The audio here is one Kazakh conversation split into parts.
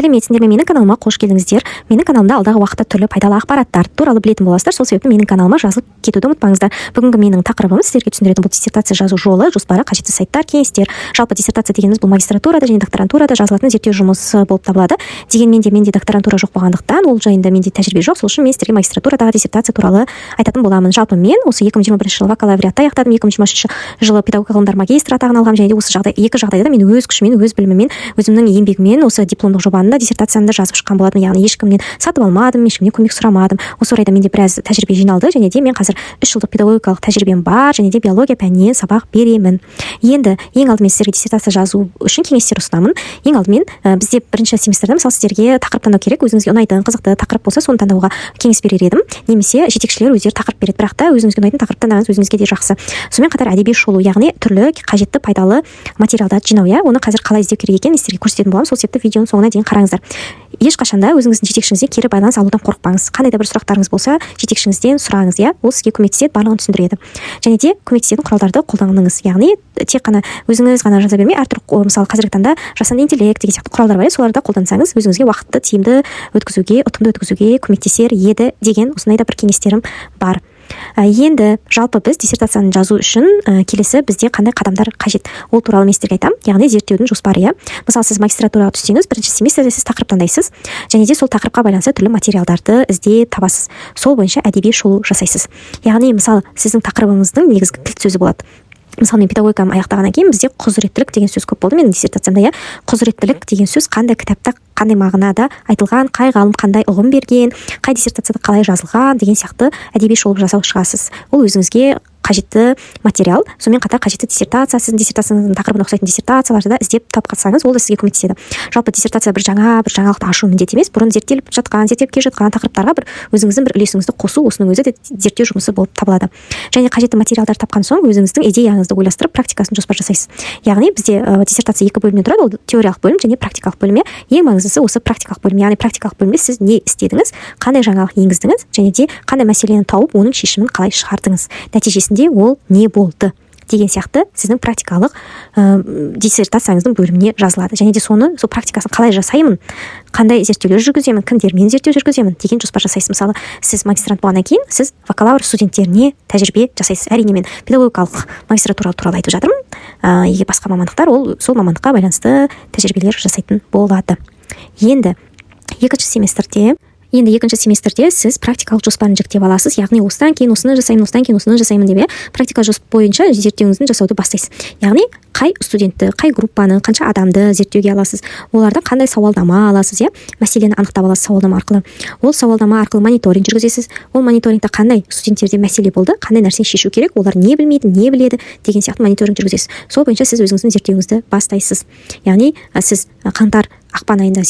Сәлеметсіздер ме? Менің каналыма қош келдіңіздер. Менің каналымда алдағы уақытта түрлі пайдалы ақпараттар туралы білетін боласыздар. Сол себепті менің каналыма жазылып кетуді ұмытпаңыздар. Бүгінгі менің тақырыбым сіздерге түсіндіретін бұл диссертация жазу жолы, жоспары, қажетті сайттар, кеңестер. Жалпы диссертация дегеніміз бұл магистратурада және докторантурада жазылатын зерттеу жұмысы болып табылады. Дегенмен де менде докторантура жоқ болғандықтан, ол жайында менде тәжірибе жоқ. Сол үшін мен сіздерге магистратурадағы диссертация туралы айтатын боламын. Жалпы мен осы 2021 жылы бакалавриатты аяқтадым, 2023 жылы педагог ғылымдар магистрі атағын алғам, және де осы екі жағдайда мен өз күшімен, өз біліміммен, өзімнің еңбегіммен осы дипломдық жобаны да диссертацияны жазып шыққан болатынмын. Яғни ешкімнен сатып алмадым, ешкімнен көмек сұрамадым. Осы орайда менде біраз тәжірибе жиналды, және де мен қазір 3 жылдық педагогикалық тәжірибем бар, және де биология пәнінен сабақ беремін. Енді ең алдымен сіздерге диссертация жазу үшін кеңестер ұсынамын. Ең алдымен бізде бірінші семестрде мысалы сіздерге тақырып таңдау керек. Өзіңізге ұнайтын, қызықты тақырып болса, соны таңдауға кеңес берер едім. Немесе жетекшілер өздері тақырып береді, бірақ та өзіңізге ұнайтын тақырыпты таңдаңыз, өзіңізге де жақсы. Сонымен қатар әдеби шолу, яғни түрлі қажетті пайдалы материалдарды жинау. Оны қазір қалай іздеу керек екенін сіздерге көрсететін боламын. Сол себепті видеоның соңына дейін қараңыздар. Ешқашанда өзіңіздің жетекшіңізге кері байланыс алудан қорықпаңыз. Қандай да бір сұрақтарыңыз болса, жетекшіңізден сұраңыз, ол сізге көмектеседі, барлығын түсіндіреді. Және де көмектесетін құралдарды қолданыңыз. Яғни тек қана өзіңіз ғана жаза бермей, әртүрлі, мысалы қазіргі таңда жасанды интеллект деген сияқты құралдар бар, соларды қолдансаңыз, өзіңізге уақытты тиімді өткізуге, ұтымды өткізуге көмектесер еді деген осындай да бір кеңестерім бар. Енді жалпы біз диссертацияны жазу үшін келесі бізде қандай қадамдар қажет, ол туралы мен сіздерге айтамын. Яғни зерттеудің жоспары. Мысалы сіз магистратураға түссеңіз, бірінші семестрде сіз тақырып таңдайсыз, және де сол тақырыпқа байланысты түрлі материалдарды іздеп табасыз. Сол бойынша әдеби шолу жасайсыз. Яғни мысалы сіздің тақырыбыңыздың негізгі кілт сөзі болады. Мысалы мен педагогиканы аяқтағаннан кейін бізде құзыреттілік деген сөз көп болды менің диссертациямда. Құзыреттілік деген сөз қандай кітапта, қандай мағынада айтылған, қай ғалым қандай ұғым берген, қай диссертацияда қалай жазылған деген сияқты әдеби шолу жасау шығасыз. Ол өзіңізге қажетті материал, сонымен қатар қажетті диссертация, сіздің диссертацияңыздың тақырыбына ұқсайтын диссертацияларды да іздеп тапсаңыз, ол да сізге көмектеседі. Жалпы диссертация бір жаңалықты ашу міндет емес, бұрын зерттеліп келе жатқан тақырыптарға бір өзіңіздің бір үлесіңізді қосу, осының өзі де зерттеу жұмысы болып табылады. Және қажетті материалдар тапқан соң өзіңіздің идеяңызды ойластырып, практикасын жоспар жасайсыз. Яғни бізде диссертация 2 бөлімнен тұрады, ол теориялық бөлім және практикалық бөлім. Ең маңыздысы осы практикалық бөлім. Яғни практикалық бөлімде сіз не істедіңіз, қандай жаңалық енгіздіңіз, және де қандай мәселені тауып, оның шешімін қалай шығардыңыз. Нәтижесінде ол не болды деген сияқты сіздің практикалық диссертацияңыздың бөліміне жазылады. Және де соны, сол практикасын қалай жасаймын, қандай зерттеулер жүргіземін, кімдермен зерттеу жүргіземін деген жоспар жасайсыз. Мысалы сіз магистрант болғаннан кейін сіз бакалавр студенттеріне тәжірибе жасайсыз. Әрине мен педагогикалық магистратура туралы айтып жатырмын. Егер басқа мамандықтар, ол сол мамандыққа байланысты тәжірибелер жасайтын болады. Енді екінші семестрде сіз практикалық жоспарын жіктеп аласыз. Яғни осыдан кейін осыны жасаймын деп, практика бойынша зерттеуіңізді жасауды бастайсыз. Яғни қай студентті, қай группаны, қанша адамды зерттеуге аласыз, олардан қандай сауалнама аласыз, мәселені анықтап аласыз сауалнама арқылы. Ол сауалнама арқылы мониторинг жүргізесіз. Ол мониторингте қандай студенттерде мәселе болды, қандай нәрсені шешу керек, олар не білмейді, не біледі деген сияқты мониторинг жүргізесіз. Сол бойынша сіз өзіңіздің зерттеуіңізді бастайсыз. Яғни сіз ақпан айында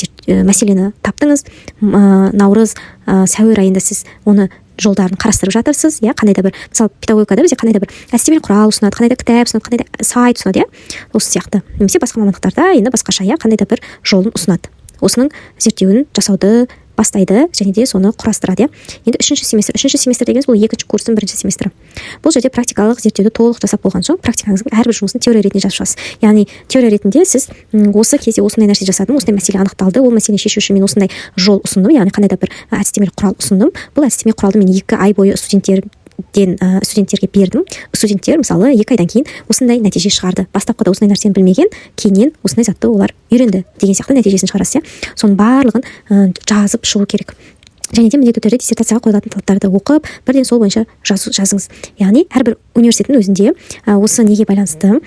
мәселені таптыңыз, наурыз, сәуір айында сіз оны жолдарын қарастырып жатырсыз, қандай да бір, мысалы педагогикада бізде қандай да бір әдістемелік құрал ұсынады, қандай да кітап ұсынады, қандай да сайт ұсынады, осы сияқты. Немесе басқа мамандықтарда енді басқаша, қандай да бір жолын ұсынады. Осының зерттеуін жасауды бастайды және де соны құрастырады. Енді үшінші семестр дегеніміз бұл екінші курстың бірінші семестрі. Бұл жерде практикалық зерттеуді толық жасап болған соң практикаңыздың әрбір жұмысын теория ретінде жазып шығасыз. Яғни теория ретінде сіз осы кезде осындай нәрсе жасадым, осындай мәселе анықталды, ол мәселені шешу үшін мен осындай жол ұсындым, яғни қандай да бір әдістемелік құрал ұсындым. Бұл әдістемелік құралды мен 2 ай бойы студенттерге бердім. Студенттер мысалы 2 айдан кейін осындай нәтиже шығарды. Бастапқыда осындай нәрсені білмеген, кейіннен осындай затты олар үйренді деген сияқты нәтижесін шығарасыз. Соның барлығын жазып шығу керек. Және де міндетті түрде диссертацияға қойылатын талаптарды оқып, бірден сол бойынша жазыңыз. Яғни әрбір университеттің өзінде осы неге байланысты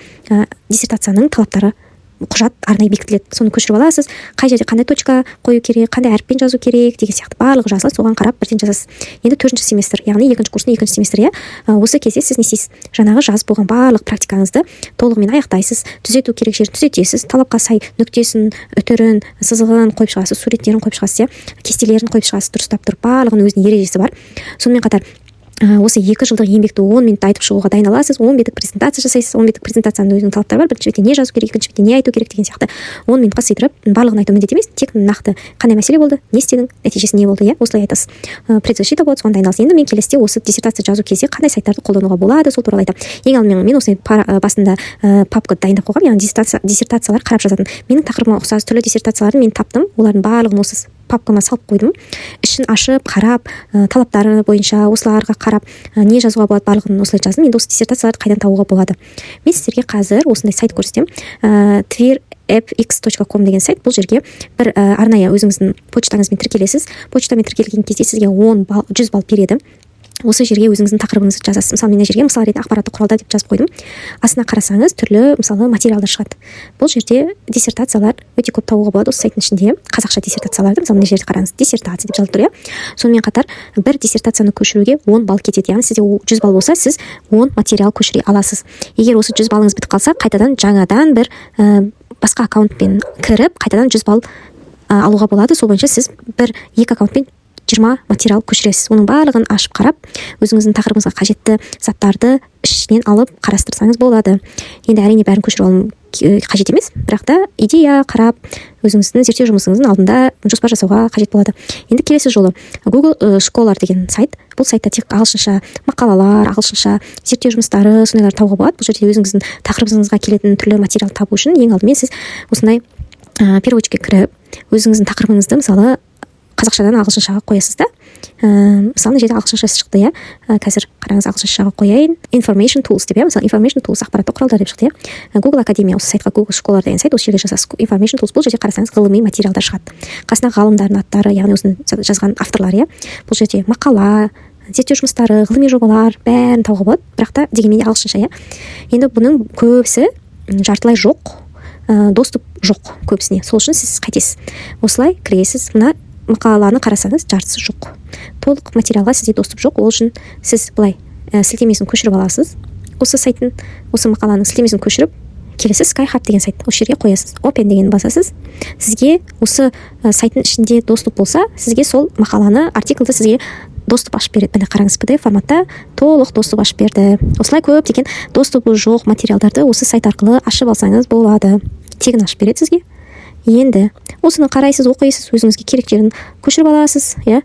диссертацияның талаптары құжат арнайы бекітіледі. Соны көшіріп аласыз, қай жерде қандай точка қою керек, қандай әріппен жазу керек деген сияқты барлығы жазылады, соған қарап бірден жазасыз. Енді 4 семестр, яғни екінші курстың 2 семестрі, осы кезде сіз не істейсіз? Жаңағы жазып болған барлық практикаңызды толығымен аяқтайсыз, түзету керек жерін түзетесіз, талапқа сай нүктесін, үтірін, сызығын қойып шығасыз, суреттерін қойып шығасыз, кестелерін қойып шығасыз, дұрыстап тұрып, барлығының өзінің ережесі бар. Сонымен қатар осы 2 жылдық еңбекті 10 минутта айтып шығуға дайындаласыз, 10 беттік презентация жасайсыз, 10 беттік презентацияның өзінің талаптары бар, бірінші бетте не жазу керек, екінші бетте не айту керек деген сияқты 10 минутқа сыйдырып барлығын айту міндет емес, тек нақты қандай мәселе болды, не істедің, нәтижесі не болды, иә, осылай айтасыз. Предзащита болады, соған дайындаласыз. Енді мен келесіде осы диссертация жазу кезде қандай сайттарды қолдануға болады, сол туралы айтамын. Ең алдымен мен осындай басында папка дайындап қойғам, яғни диссертациялар қарап жазатын. Менің тақырыбыма ұқсас түрлі диссертацияларды мен таптым, олардың барлығын осы папкама салып қойдым. Ішін ашып, қарап, талаптары бойынша осыларға қарап, не жазуға болады барлығын осылай жаздым. Енді осы диссертацияларды қайдан табуға болады? Мен сіздерге қазір осындай сайт көрсетемін. twirfx.com деген сайт. Бұл жерге бір арнайы өзіңіздің почтаңызбен тіркелесіз. Почтамен тіркелген кезде сізге 100 балл береді. Осы жерге өзіңіздің тақырыбыңызды жазасыз. Мысалы, мен жерге мысал ретінде ақпараттық құралдар деп жазып қойдым. Астына қарасаңыз, түрлі мысалы материалдар шығады. Бұл жерде диссертациялар өте көп табуға болады осы сайттың ішінде. Қазақша диссертацияларды, мысалы, мына жерде қараңыз, диссертация деп жазылып тұр, иә. Сонымен қатар бір диссертацияны көшіруге 10 балл кетеді. Яғни сізде 100 балл болса, сіз 10 материал көшіре аласыз. Егер осы 100 баллыңыз бітіп қалса, қайтадан жаңадан бір басқа аккаунтпен кіріп, қайтадан 100 балл алуға болады. Сол бойынша сіз екі аккаунтпен 20 материал көшіресіз. Оның барлығын ашып қарап, өзіңіздің тақырыбыңызға қажетті заттарды ішінен алып қарастырсаңыз болады. Енді әрине бәрін көшіріп алу қажет емес, бірақ та идея қарап, өзіңіздің зерттеу жұмысыңыздың алдында жоспар жасауға қажет болады. Енді келесі жолы Google Scholar деген сайт. Бұл сайтта тек ағылшынша мақалалар, ағылшынша зерттеу жұмыстары, сондайлар табуға болады. Бұл жерде өзіңіздің тақырыбыңызға келетін түрлі материал табу үшін ең алдымен сіз осындай переводчикке кіріп, өзіңіздің тақырыбыңызды мысалы қазақшадан ағылшыншаға қоясыз да. Мысалы, жерде ағылшыншасы шықты, иә. Қазір қараңыз, ағылшыншаға қояйын. Information Tools деп, иә. Мысалы, Information Tools ақпараттық құралдар деп шықты, иә. Google Академия осы сайтқа, Google Scholar деген сайт, осы жерге жазасыз. Information Tools, бұл жерде қарасаңыз, ғылыми материалдар шығады. Қасына ғалымдардың аттары, яғни осыны жазған авторлар, иә. Бұл жерде мақала, зерттеу жұмыстары, ғылыми жобалар бәрін табуға болады, бірақ та дегенмен ағылшынша, иә. Енді бұның көбісі жартылай жоқ, доступ жоқ көбісіне. Сол үшін сіз қайтесіз. Осылай кіресіз. Мына мақаланы қарасаңыз, жартысы жоқ. Толық материалға сізде доступ жоқ. Ол үшін сіз былай сілтемесін көшіріп аласыз. Осы сайттың, осы мақаланың сілтемесін көшіріп, келесі SkyHub деген сайт. Осы жерге қоясыз. Open деген басасыз. Сізге осы сайттың ішінде доступ болса, сізге сол мақаланы, артиклді сізге доступ ашып береді. Міне қараңыз, PDF форматта толық доступ ашып берді. Осылай көптеген доступы жоқ материалдарды осы сайт арқылы ашып алсаңыз болады. Тегін ашып береді сізге. Енді осыны қарайсыз, оқисыз, өзіңізге керек жерін көшіріп аласыз, иә.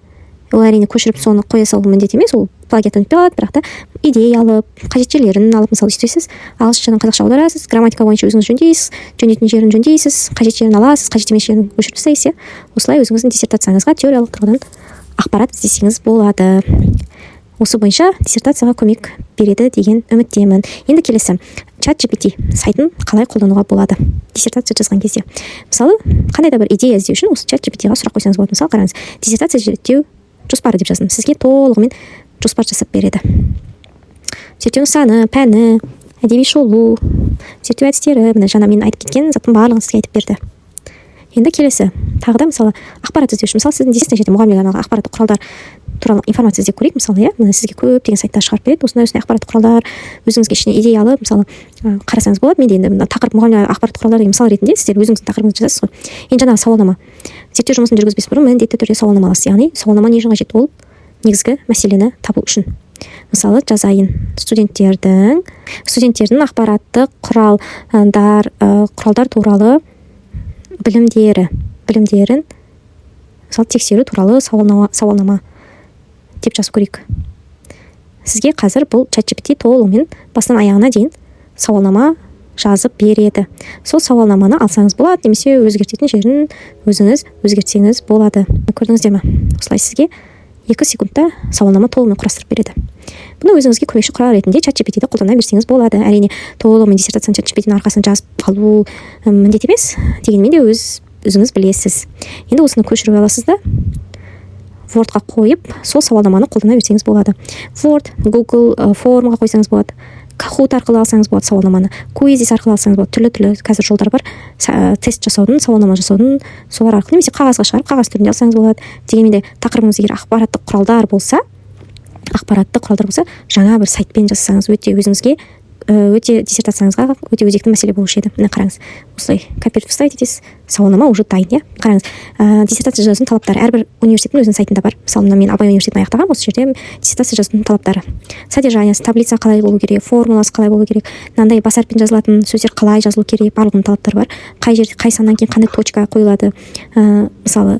Ол әрине көшіріп соны қоя салу міндет емес, ол плагиаттан өтпей қалады, бірақ та идея алып, қажет жерлерін алып, мысалы істейсіз, ағылшыншадан қазақша аударасыз, грамматика бойынша өзіңіз жөндейсіз, жөндейтін жерін жөндейсіз, қажет жерін аласыз, қажет емес жерін өшіріп тастайсыз, иә. Осылай өзіңіздің диссертацияңызға теориялық тұрғыдан ақпарат іздесеңіз болады. Осы бойынша диссертацияға көмек береді деген үміттемін. Енді келесі ChatGPT сайтын қалай қолдануға болады диссертация жазған кезде. Мысалы, қандай да бір идея іздеу үшін осы ChatGPT-ға сұрақ қойсаңыз болады. Мысалы, қараңыз, диссертация зерттеу жоспары деп жаздым. Сізге толығымен жоспар жасап береді. Зерттеу нысаны, пәні, әдеби шолу, зерттеу әдістері, міне жаңа мен айтып кеткен заттың барлығын сізге айтып берді. Енді келесі, тағы да мысалы ақпарат іздеу үшін, мысалы сіздің диссертация жерде мұғалімдерге арналған ақпараттық құралдар туралы информация іздеп көрейік, мысалы, иә, мына сізге көптеген сайттар шығарып береді. Осындай ақпараттық құралдар, өзіңізге ішіне идея алып, мысалы, қарасаңыз болады. Менде енді тақырып мұғалімдер ақпараттық құралдар деген мысал ретінде сіздер өзіңіздің тақырыбыңызды жазасыз ғой. Енді жаңағы сауалнама. Зерттеу жұмысын жүргізбес бұрын міндетті түрде сауалнама аласыз. Яғни сауалнама не үшін қажет? Ол негізгі мәселені табу үшін. Мысалы, жазайын, студенттердің ақпараттық құралдар туралы білімдерін мысалы тексеру туралы сауалнама деп жазып көрейік. Сізге қазір бұл ChatGPT толығымен бастан аяғына дейін сауалнама жазып береді. Сол сауалнаманы алсаңыз болады, немесе өзгертетін жерін өзіңіз өзгертсеңіз болады. Көрдіңіздер ме? Осылай сізге 2 секундта сауалнама толығымен құрастырып береді. Бұны өзіңізге көмекші құрал ретінде ChatGPT-ді қолдана берсеңіз болады. Әрине, толығымен диссертацияны ChatGPT-ның арқасында жазып алу міндет емес, дегенмен де өзіңіз білесіз. Енді осыны көшіріп аласыз да, Word-ға қойып, сол сауалнаманы қолдана берсеңіз болады. Word, Google формаға қойсаңыз болады. Kahoot арқылы алсаңыз болады сауалнаманы. Quizzes арқылы алсаңыз болады. Түрлі қазір жолдар бар. Тест жасаудың, сауалнама жасаудың, солар арқылы, немесе қағазға шығарып, қағаз түрінде алсаңыз болады. Дегенмен де тақырыбыңыз егер ақпараттық құралдар болса, жаңа бір сайтпен жазсаңыз өте өзіңізге өте диссертацияңызға өте өзекті мәселе болушы еді. Міне қараңыз, осылай копировать вставить етесіз, сауалнама уже дайын, иә. Қараңыз, диссертация жазудың талаптары әрбір университеттің өзінің сайтында бар. Мысалы, мен Абай университетін аяқтағанмын, осы жерде диссертация жазудың талаптары. Содержаниясы, таблица қалай болу керек, формуласы қалай болу керек, мынандай бас әріппен жазылатын сөздер қалай жазылу керек, барлығының талаптары бар. Қай жерде, қай саннан кейін қандай точка қойылады, мысалы,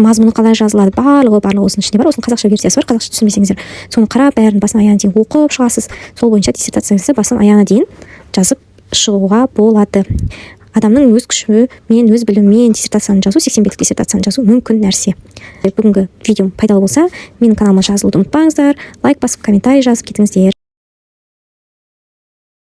мазмұны қалай жазылады, барлығы осының ішінде бар. Осының қазақша версиясы бар, қазақша түсінбесеңіздер соны қарап, бәрін басынан аяғына дейін оқып шығасыз. Сол бойынша диссертацияңызды басынан аяғына дейін жазып шығуға болады. Адамның өз күші мен өз білімімен диссертацияны жазу, 80 беттік диссертацияны жазу мүмкін нәрсе. Бүгінгі видеом пайдалы болса, менің каналыма жазылуды ұмытпаңыздар, лайк басып, комментарий жазып кетіңіздер.